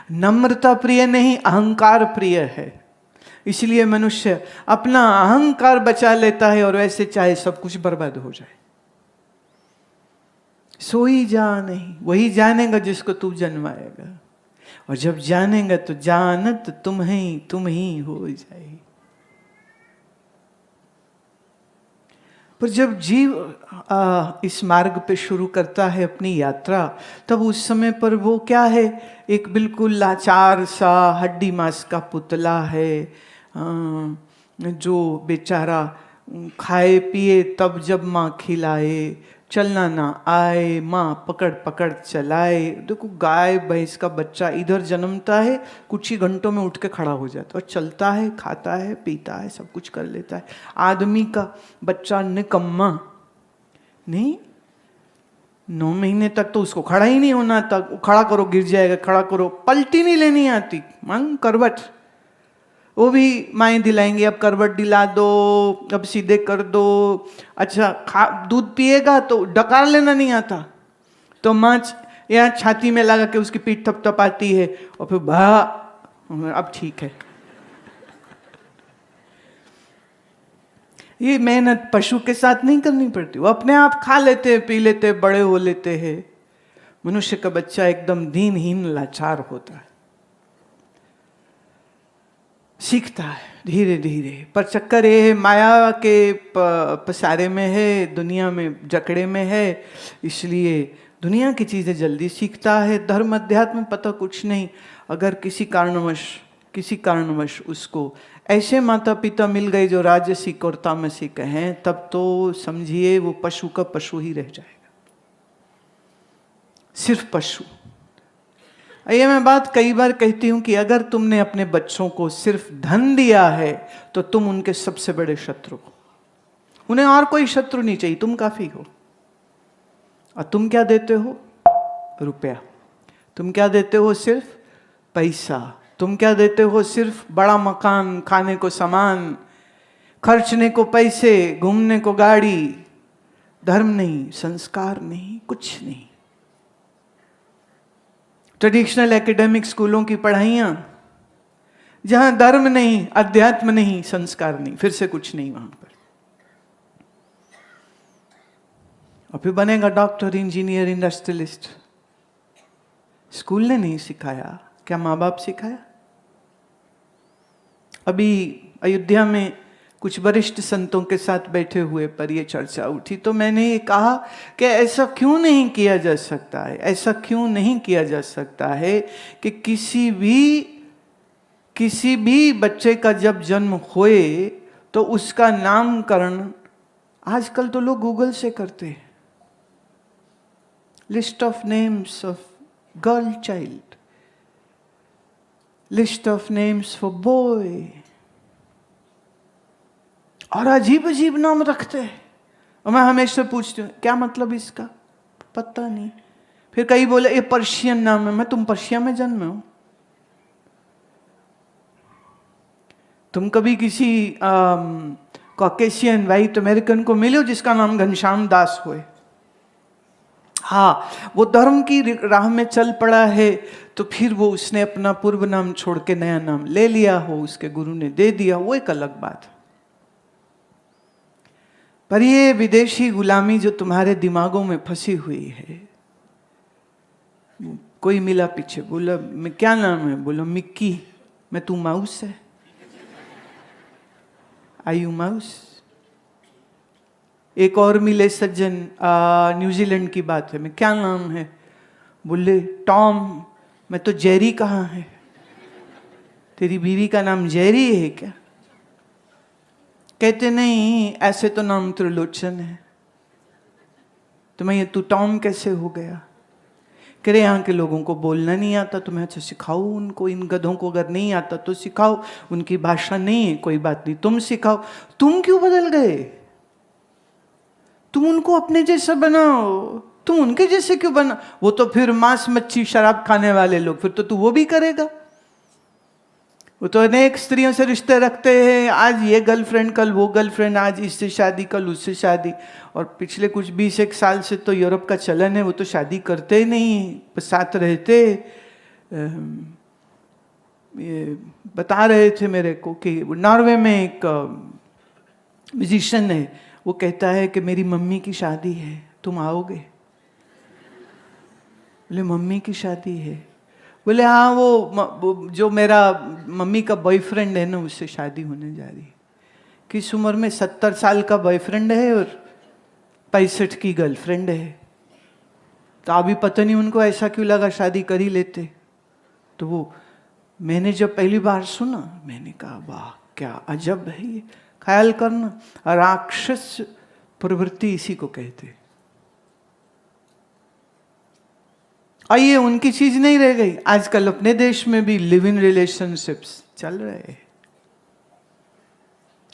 नम्रता प्रिय नहीं, अहंकार प्रिय है। इसलिए मनुष्य अपना अहंकार बचा लेता है और वैसे चाहे सब कुछ बर्बाद हो जाए। सोई जा नहीं, वही जानेगा जिसको तू जन्माएगा, और जब जानेगा तो जानत तुम ही हो जाए। पर जब जीव इस मार्ग पे शुरू करता है अपनी यात्रा, तब उस समय पर वो क्या है, एक बिल्कुल लाचार सा हड्डी मांस का पुतला है, जो बेचारा खाए पिए तब जब माँ खिलाए, चलना ना आए माँ पकड़ पकड़ चलाए। देखो, गाय भैंस का बच्चा इधर जन्मता है, कुछ ही घंटों में उठ के खड़ा हो जाता है और चलता है, खाता है, पीता है, सब कुछ कर लेता है। आदमी का बच्चा निकम्मा नहीं, 9 महीने तक तो उसको खड़ा ही नहीं होना था। खड़ा करो गिर जाएगा, खड़ा करो, पलटी नहीं लेनी आती, मांग करवट, वो भी माएँ दिलाएंगे, अब करवट दिला दो, अब सीधे कर दो। अच्छा दूध पिएगा तो डकार लेना नहीं आता, तो माँ यहाँ छाती में लगा के उसकी पीठ थपथपाती है और फिर अब ठीक है। ये मेहनत पशु के साथ नहीं करनी पड़ती, वो अपने आप खा लेते हैं, पी लेते हैं, बड़े हो लेते हैं। मनुष्य का बच्चा एकदम दीनहीन लाचार होता है, सीखता है धीरे धीरे। पर चक्कर ये है, माया के पसारे में है, दुनिया में जकड़े में है, इसलिए दुनिया की चीज़ें जल्दी सीखता है। धर्म अध्यात्म पता कुछ नहीं। अगर किसी कारणवश उसको ऐसे माता पिता मिल गए जो राजसिक और तामसिक हैं, तब तो समझिए वो पशु का पशु ही रह जाएगा, सिर्फ पशु। ये मैं बात कई बार कहती हूं कि अगर तुमने अपने बच्चों को सिर्फ धन दिया है तो तुम उनके सबसे बड़े शत्रु हो। उन्हें और कोई शत्रु नहीं चाहिए, तुम काफी हो। और तुम क्या देते हो? रुपया। तुम क्या देते हो? सिर्फ पैसा। तुम क्या देते हो? सिर्फ बड़ा मकान, खाने को सामान, खर्चने को पैसे, घूमने को गाड़ी। धर्म नहीं, संस्कार नहीं, कुछ नहीं। ट्रेडिशनल एकेडमिक स्कूलों की पढ़ाइयाँ, जहां धर्म नहीं, अध्यात्म नहीं, संस्कार नहीं, फिर से कुछ नहीं वहां पर। और फिर बनेगा डॉक्टर, इंजीनियर, इंडस्ट्रियलिस्ट। स्कूल ने नहीं सिखाया, क्या माँ बाप सिखाया? अभी अयोध्या में कुछ वरिष्ठ संतों के साथ बैठे हुए पर यह चर्चा उठी, तो मैंने ये कहा कि ऐसा क्यों नहीं किया जा सकता है, ऐसा क्यों नहीं किया जा सकता है कि किसी भी बच्चे का जब जन्म होए तो उसका नामकरण आजकल तो लोग गूगल से करते हैं। List of names of girl child, list of names for boy, और अजीब अजीब नाम रखते हैं। और मैं हमेशा पूछती हूँ क्या मतलब इसका? पता नहीं। फिर कई बोले ये पर्शियन नाम है। मैं तुम पर्शिया में जन्मे हो? तुम कभी किसी कॉकेशियन व्हाइट अमेरिकन को मिले हो जिसका नाम घनश्याम दास होए? हाँ, वो धर्म की राह में चल पड़ा है तो फिर वो उसने अपना पूर्व नाम छोड़ के नया नाम ले लिया हो, उसके गुरु ने दे दिया, वो एक अलग बात है। पर ये विदेशी गुलामी जो तुम्हारे दिमागों में फंसी हुई है, कोई मिला पीछे, बोला मैं क्या नाम है? बोला मिक्की। मैं तू माउस है? आई यू माउस? एक और मिले सज्जन, न्यूजीलैंड की बात है, मैं क्या नाम है? बोले टॉम। मैं तो जेरी कहाँ है? तेरी बीवी का नाम जेरी है क्या? कहते नहीं, ऐसे तो नाम त्रिलोचन है। तो मैं ये तू टॉम कैसे हो गया? कह रहे यहाँ के लोगों को बोलना नहीं आता तो मैं अच्छा सिखाओ उनको, इन गधों को अगर नहीं आता तो सिखाओ, उनकी भाषा नहीं है कोई बात नहीं, तुम सिखाओ। तुम क्यों बदल गए? तुम उनको अपने जैसा बनाओ, तुम उनके जैसे क्यों बना? वो तो फिर मांस मच्छी शराब खाने वाले लोग, फिर तो तू वो भी करेगा। वो तो अनेक स्त्रियों से रिश्ते रखते हैं, आज ये गर्लफ्रेंड, कल वो गर्लफ्रेंड, आज इससे शादी, कल उससे शादी। और पिछले कुछ 20 साल से तो यूरोप का चलन है, वो तो शादी करते ही नहीं, साथ रहते। ये बता रहे थे मेरे को कि नॉर्वे में एक म्यूजिशियन है, वो कहता है कि मेरी मम्मी की शादी है, तुम आओगे? बोले मम्मी की शादी है? बोले हाँ, वो जो मेरा मम्मी का बॉयफ्रेंड है ना, उससे शादी होने जा रही है। किस उम्र में? 70 साल का बॉयफ्रेंड है और 65 की गर्लफ्रेंड है। तो अभी पता नहीं उनको ऐसा क्यों लगा, शादी कर ही लेते। तो वो मैंने जब पहली बार सुना, मैंने कहा वाह क्या अजब है ये। ख्याल करना, राक्षस प्रवृत्ति इसी को कहते। आइए, उनकी चीज नहीं रह गई। आजकल अपने देश में भी लिव इन रिलेशनशिप्स चल रहे हैं,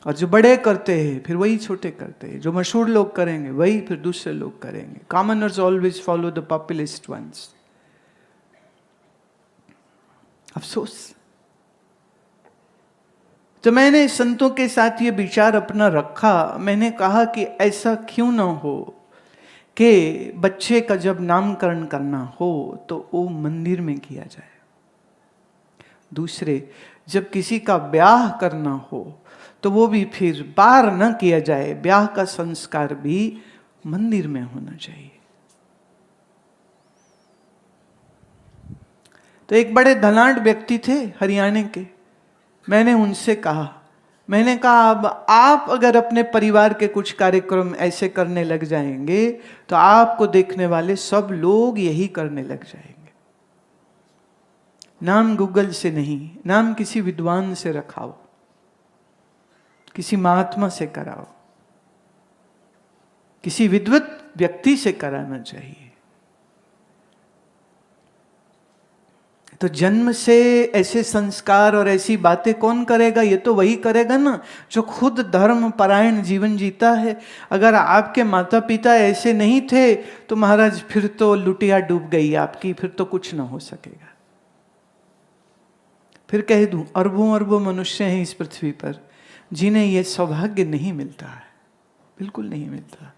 और जो बड़े करते हैं फिर वही छोटे करते हैं, जो मशहूर लोग करेंगे वही फिर दूसरे लोग करेंगे। Commoners always follow the populist ones. अफसोस। तो मैंने संतों के साथ ये विचार अपना रखा। मैंने कहा कि ऐसा क्यों ना हो कि बच्चे का जब नामकरण करना हो तो वो मंदिर में किया जाए। दूसरे, जब किसी का ब्याह करना हो तो वो भी फिर बाहर न किया जाए, ब्याह का संस्कार भी मंदिर में होना चाहिए। तो एक बड़े धनाढ़ व्यक्ति थे हरियाणा के। मैंने उनसे कहा, मैंने कहा अब आप अगर अपने परिवार के कुछ कार्यक्रम ऐसे करने लग जाएंगे तो आपको देखने वाले सब लोग यही करने लग जाएंगे। नाम गूगल से नहीं, नाम किसी विद्वान से रखाओ, किसी महात्मा से कराओ, किसी विद्वत व्यक्ति से कराना चाहिए। तो जन्म से ऐसे संस्कार और ऐसी बातें कौन करेगा? ये तो वही करेगा ना जो खुद धर्म परायण जीवन जीता है। अगर आपके माता पिता ऐसे नहीं थे तो महाराज फिर तो लुटिया डूब गई आपकी, फिर तो कुछ ना हो सकेगा। फिर कह दूं, अरबों अरबों मनुष्य हैं इस पृथ्वी पर जिन्हें यह सौभाग्य नहीं मिलता है, बिल्कुल नहीं मिलता।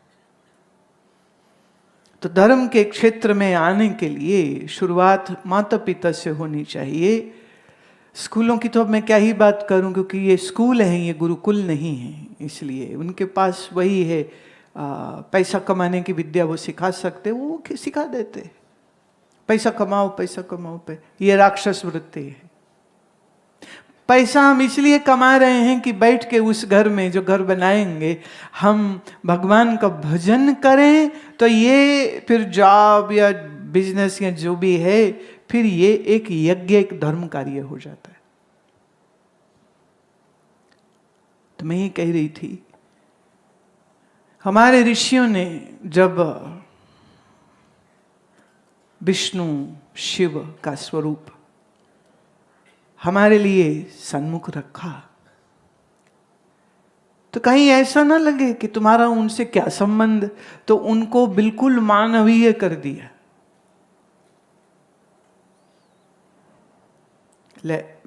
तो धर्म के क्षेत्र में आने के लिए शुरुआत माता पिता से होनी चाहिए। स्कूलों की तो अब मैं क्या ही बात करूं, क्योंकि ये स्कूल हैं, ये गुरुकुल नहीं है, इसलिए उनके पास वही है पैसा कमाने की विद्या वो सिखा सकते, वो सिखा देते। पैसा कमाओ पैसा कमाओ पे, ये राक्षस वृत्ति है। पैसा हम इसलिए कमा रहे हैं कि बैठ के उस घर में, जो घर बनाएंगे, हम भगवान का भजन करें, तो ये फिर जॉब या बिजनेस या जो भी है, फिर ये एक यज्ञ, एक धर्म कार्य हो जाता है। तो मैं ये कह रही थी, हमारे ऋषियों ने जब विष्णु शिव का स्वरूप हमारे लिए सन्मुख रखा, तो कहीं ऐसा ना लगे कि तुम्हारा उनसे क्या संबंध, तो उनको बिल्कुल मानवीय कर दिया।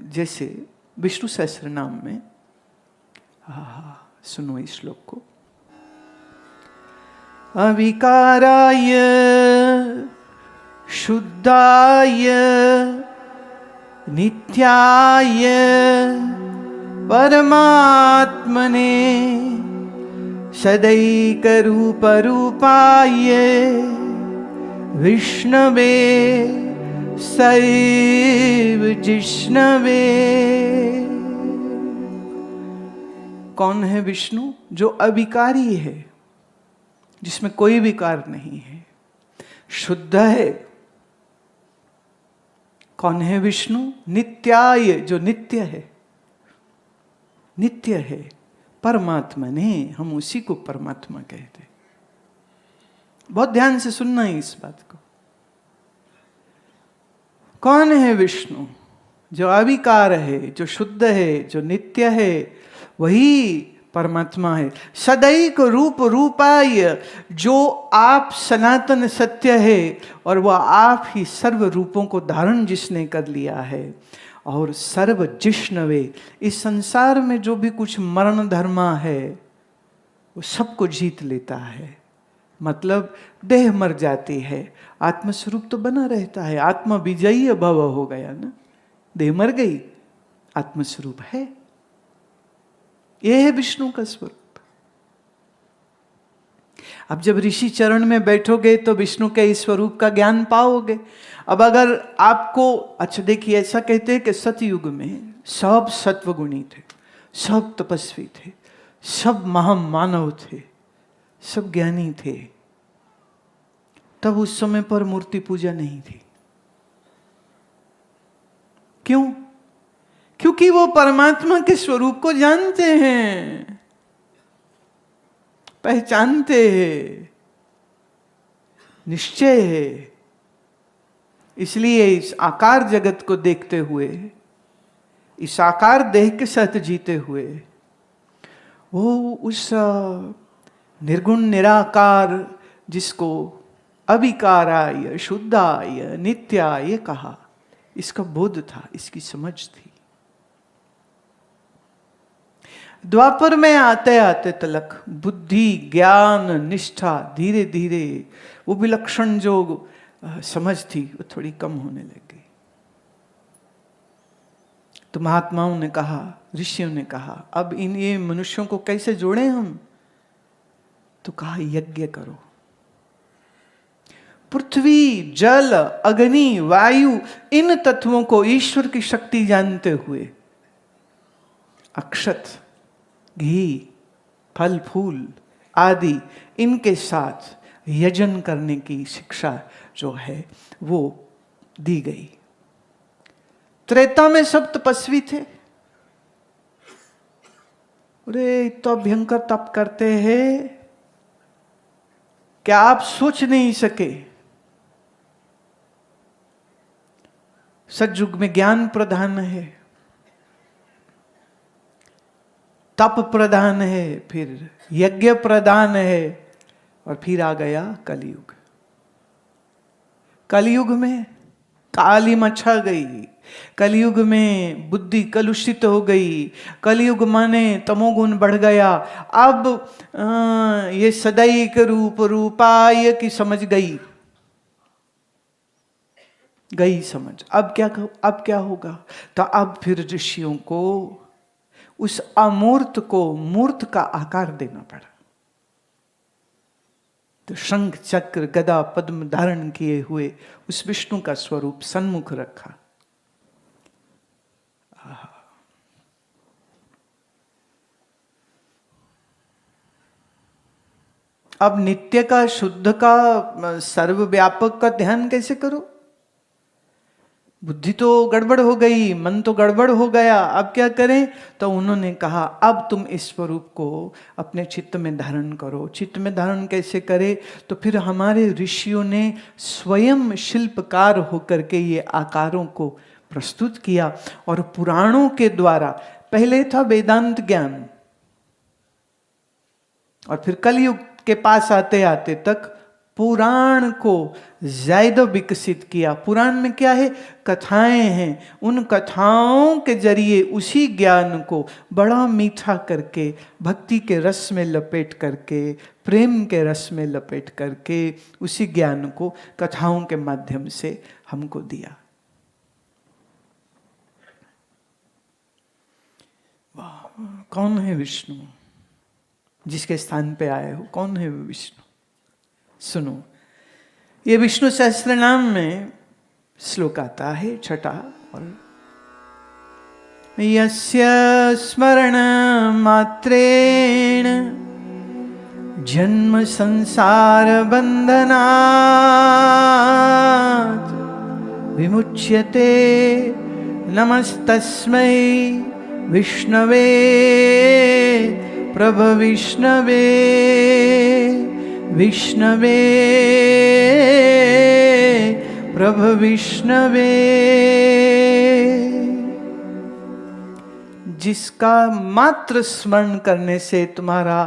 जैसे विष्णु सहस्त्र नाम में, सुनो इस श्लोक को, अविकाराय शुद्धाय नित्याय परमात्मने सदैकरूप रूपाय विष्णवे सैव जिष्णवे। कौन है विष्णु? जो अविकारी है, जिसमें कोई विकार नहीं है, शुद्ध है। कौन है विष्णु? नित्याय, जो नित्य है, नित्य है। परमात्मा ने, हम उसी को परमात्मा कहते। बहुत ध्यान से सुनना है इस बात को। कौन है विष्णु? जो अविकार है, जो शुद्ध है, जो नित्य है, वही परमात्मा है। सदैक रूप रूपाय, जो आप सनातन सत्य है, और वह आप ही सर्व रूपों को धारण जिसने कर लिया है। और सर्व जिष्णवे, इस संसार में जो भी कुछ मरण धर्मा है वो सबको जीत लेता है। मतलब देह मर जाती है, आत्मस्वरूप तो बना रहता है। आत्मा विजयी भव हो गया ना, देह मर गई आत्मस्वरूप है। यह है विष्णु का स्वरूप। अब जब ऋषि चरण में बैठोगे तो विष्णु के इस स्वरूप का ज्ञान पाओगे। अब अगर आपको, अच्छा देखिए, ऐसा कहते हैं कि सतयुग में सब सत्वगुणी थे, सब तपस्वी थे, सब महामानव थे, सब ज्ञानी थे, तब उस समय पर मूर्ति पूजा नहीं थी। क्यों? क्योंकि वो परमात्मा के स्वरूप को जानते हैं, पहचानते हैं, निश्चय है। इसलिए इस आकार जगत को देखते हुए, इस आकार देह के साथ जीते हुए, वो उस निर्गुण निराकार जिसको अविकाराय शुद्धाय नित्याय कहा, इसका बोध था, इसकी समझ थी। द्वापर में आते आते तलक बुद्धि, ज्ञान, निष्ठा धीरे धीरे वो विलक्षण जो समझ थी वो थोड़ी कम होने लगी। तो महात्माओं ने कहा, ऋषियों ने कहा, अब इन ये मनुष्यों को कैसे जोड़ें हम? तो कहा यज्ञ करो। पृथ्वी, जल, अग्नि, वायु, इन तत्वों को ईश्वर की शक्ति जानते हुए अक्षत, घी, फल फूल आदि इनके साथ यजन करने की शिक्षा जो है वो दी गई। त्रेता में सब तपस्वी थे। अरे तो भयंकर तप करते हैं, क्या आप सोच नहीं सके। सतयुग में ज्ञान प्रधान है, तप प्रधान है, फिर यज्ञ प्रधान है, और फिर आ गया कलयुग। कलयुग में काली मचा गई, कलयुग में बुद्धि कलुषित हो गई, कलयुग माने तमोगुण बढ़ गया। अब ये सदैक रूप रूपाय की समझ गई समझ। अब क्या होगा? तो अब फिर ऋषियों को उस अमूर्त को मूर्त का आकार देना पड़ा। तो शंख चक्र गदा पद्म धारण किए हुए उस विष्णु का स्वरूप सन्मुख रखा। अब नित्य का, शुद्ध का, सर्वव्यापक का ध्यान कैसे करो? बुद्धि तो गड़बड़ हो गई, मन तो गड़बड़ हो गया, अब क्या करें? तो उन्होंने कहा अब तुम इस स्वरूप को अपने चित्त में धारण करो। चित्त में धारण कैसे करें? तो फिर हमारे ऋषियों ने स्वयं शिल्पकार होकर के ये आकारों को प्रस्तुत किया। और पुराणों के द्वारा, पहले था वेदांत ज्ञान, और फिर कलयुग के पास आते आते तक पुराण को ज्यादा विकसित किया। पुराण में क्या है? कथाएं हैं। उन कथाओं के जरिए उसी ज्ञान को बड़ा मीठा करके, भक्ति के रस में लपेट करके, प्रेम के रस में लपेट करके उसी ज्ञान को कथाओं के माध्यम से हमको दिया। वाह! कौन है विष्णु जिसके स्थान पे आए हो? कौन है विष्णु? सुनो, ये विष्णु सहस्त्र नाम में श्लोक आता है छठा, और यस्य स्मरण मात्रेण जन्म संसार बंधनात् विमुच्यते नमस्तस्मै विष्णवे प्रभविष्णवे विष्णवे प्रभविष्णवे। जिसका मात्र स्मरण करने से तुम्हारा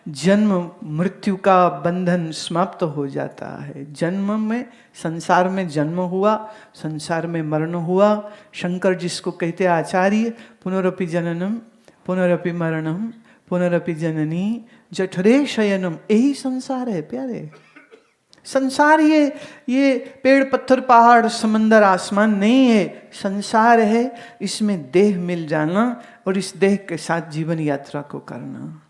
जन्म मृत्यु का बंधन समाप्त हो जाता है। जन्म में, संसार में जन्म हुआ, संसार में मरण हुआ। शंकर जिसको कहते आचार्य, पुनरपि जननम पुनरपि मरणम पुनरपि जननी जठरे शयनम, यही संसार है प्यारे। संसार ये पेड़ पत्थर पहाड़ समंदर आसमान नहीं है, संसार है, इसमें देह मिल जाना और इस देह के साथ जीवन यात्रा को करना।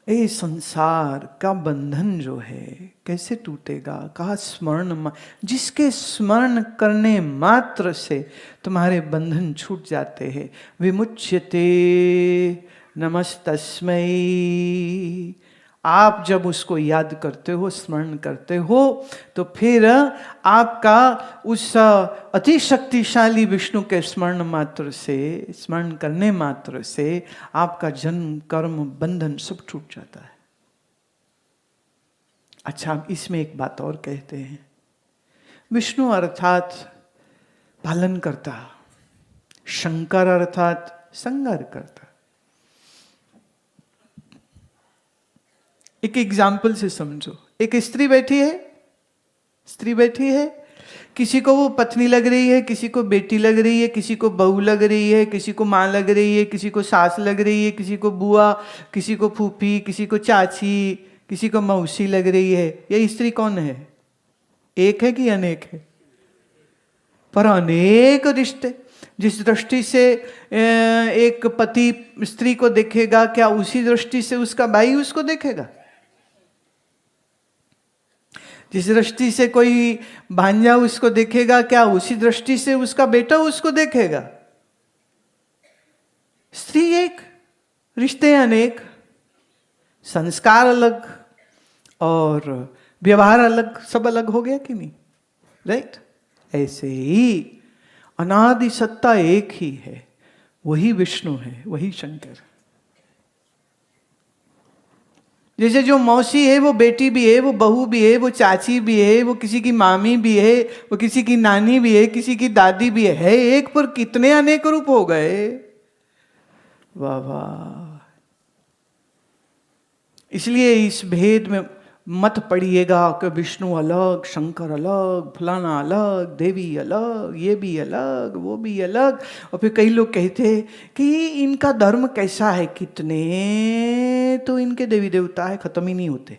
ये संसार का बंधन जो है कैसे टूटेगा? कहा स्मरण, जिसके स्मरण करने मात्र से तुम्हारे बंधन छूट जाते हैं। विमुच्यते नमस्तस्मै। आप जब उसको याद करते हो, स्मरण करते हो, तो फिर आपका उस अति शक्तिशाली विष्णु के स्मरण मात्र से, स्मरण करने मात्र से आपका जन्म कर्म बंधन सब छूट जाता है। अच्छा, अब इसमें एक बात और कहते हैं, विष्णु अर्थात पालन करता, शंकर अर्थात संहार करता। एक एग्जाम्पल से समझो। एक स्त्री बैठी है, किसी को वो पत्नी लग रही है, किसी को बेटी लग रही है, किसी को बहू लग रही है, किसी को माँ लग रही है, किसी को सास लग रही है, किसी को बुआ, किसी को फूफी, किसी को चाची, किसी को मौसी लग रही है। ये स्त्री कौन है? एक है कि अनेक है? पर अनेक रिश्ते। जिस दृष्टि से एक पति स्त्री को देखेगा, क्या उसी दृष्टि से उसका भाई उसको देखेगा? जिस दृष्टि से कोई भांजा उसको देखेगा, क्या उसी दृष्टि से उसका बेटा उसको देखेगा? स्त्री एक, रिश्ते अनेक, संस्कार अलग और व्यवहार अलग, सब अलग हो गया कि नहीं? राइट? ऐसे ही अनादि सत्ता एक ही है, वही विष्णु है, वही शंकर। जैसे जो मौसी है वो बेटी भी है, वो बहू भी है, वो चाची भी है, वो किसी की मामी भी है, वो किसी की नानी भी है, किसी की दादी भी है। एक पर कितने अनेक रूप हो गए। वाह वाह। इसलिए इस भेद में मत पढ़िएगा कि विष्णु अलग, शंकर अलग, फलाना अलग, देवी अलग, ये भी अलग, वो भी अलग। और फिर कई लोग कहते हैं कि इनका धर्म कैसा है, कितने तो इनके देवी देवता है, खत्म ही नहीं होते।